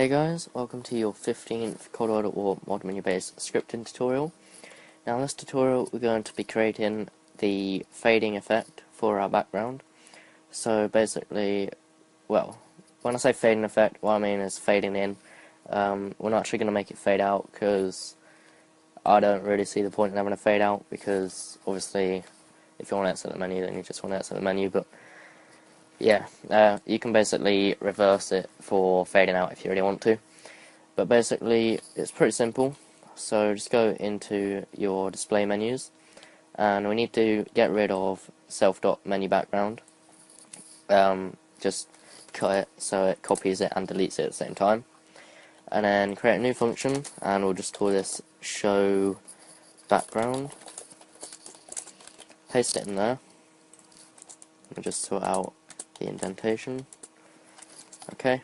Hey guys, welcome to your 15th Cold War or mod menu based scripting tutorial. Now in this tutorial we're going to be creating the fading effect for our background. So basically, well, when I say fading effect, what I mean is fading in. We're not actually going to make it fade out because I don't really see the point in having a fade out, because obviously if you want to exit the menu then you just want to exit the menu, but yeah, you can basically reverse it for fading out if you really want to. But basically, it's pretty simple. So just go into your display menus, and we need to get rid of self.menu background. Just cut it so it copies it and deletes it at the same time. And then create a new function, and we'll just call this show background. Paste it in there. And just sort out the indentation. Okay,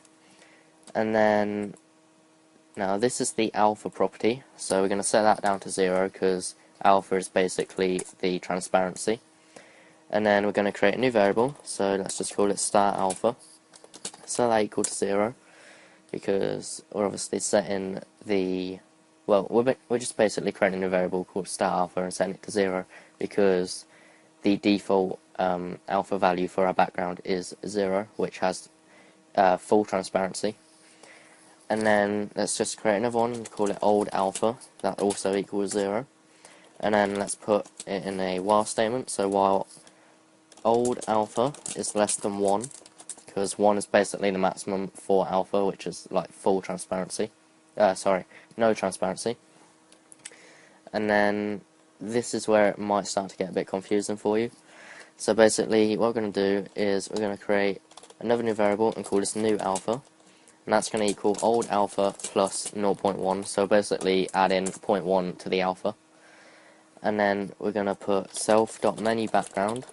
and then now this is the alpha property, so we're going to set that down to 0 because alpha is basically the transparency. And then we're going to create a new variable, so let's just call it start alpha. Set that equal to 0 because we're obviously setting the, well, we're just basically creating a variable called start alpha and setting it to 0 because the default alpha value for our background is 0, which has full transparency. And then let's just create another one and call it old alpha, that also equals 0. And then let's put it in a while statement, so while old alpha is less than 1, because 1 is basically the maximum for alpha, which is like full transparency. No transparency. And then this is where it might start to get a bit confusing for you. So basically what we're going to do is we're going to create another new variable and call this new alpha, and that's going to equal old alpha plus 0.1, so basically add in 0.1 to the alpha. And then we're going to put self.menu background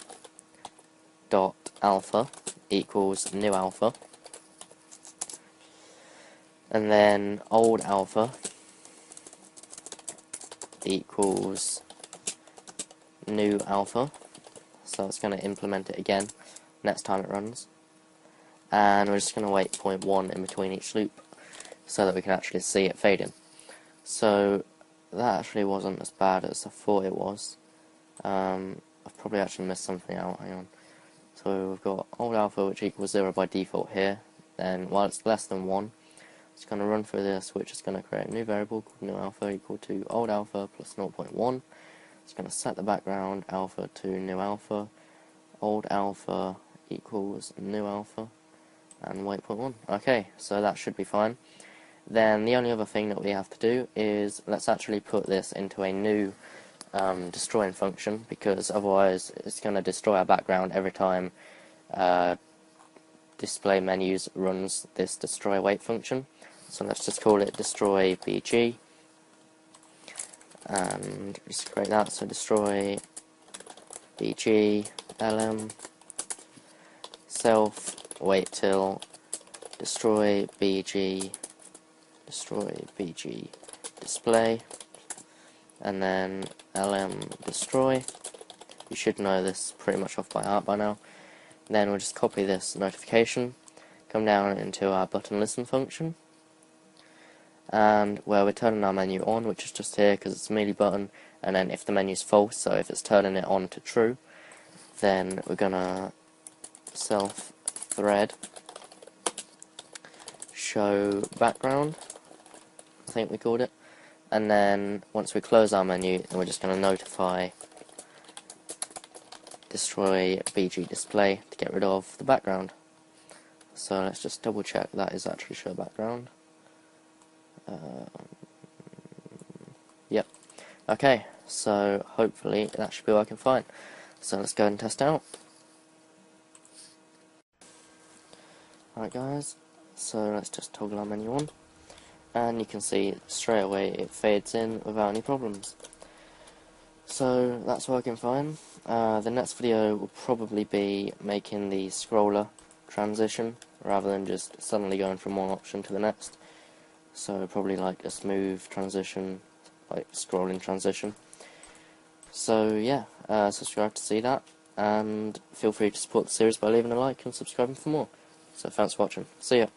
dot alpha equals new alpha, and then old alpha equals new alpha. So it's going to implement it again next time it runs, and we're just going to wait 0.1 in between each loop so that we can actually see it fading. So that actually wasn't as bad as I thought it was. I've probably actually missed something out, hang on. So we've got old alpha, which equals 0 by default here, then while it's less than 1, it's going to run through this, which is going to create a new variable called new alpha equal to old alpha plus 0.1. It's going to set the background alpha to new alpha, old alpha equals new alpha, and wait 0.1. Okay, so that should be fine. Then the only other thing that we have to do is let's actually put this into a new destroying function, because otherwise it's going to destroy our background every time display menus runs this destroy wait function. So let's just call it destroy bg, and just create that. So destroy bg lm self wait till destroy bg display, and then lm destroy. You should know this pretty much off by heart by now. Then we'll just copy this notification, come down into our button listen function, and where we're turning our menu on, which is just here because it's a melee button, and then if the menu's false, so if it's turning it on to true, then we're gonna self thread show background, I think we called it. And then once we close our menu, then we're just going to notify destroy bg display to get rid of the background. So let's just double check that is actually show background. Yep. Okay, so hopefully that should be working fine. So let's go ahead and test out. Alright guys, so let's just toggle our menu on, and you can see straight away it fades in without any problems. So that's working fine. The next video will probably be making the scroller transition rather than just suddenly going from one option to the next. So probably like a smooth transition, like scrolling transition. So yeah, subscribe to see that, and feel free to support the series by leaving a like and subscribing for more. So thanks for watching. See ya.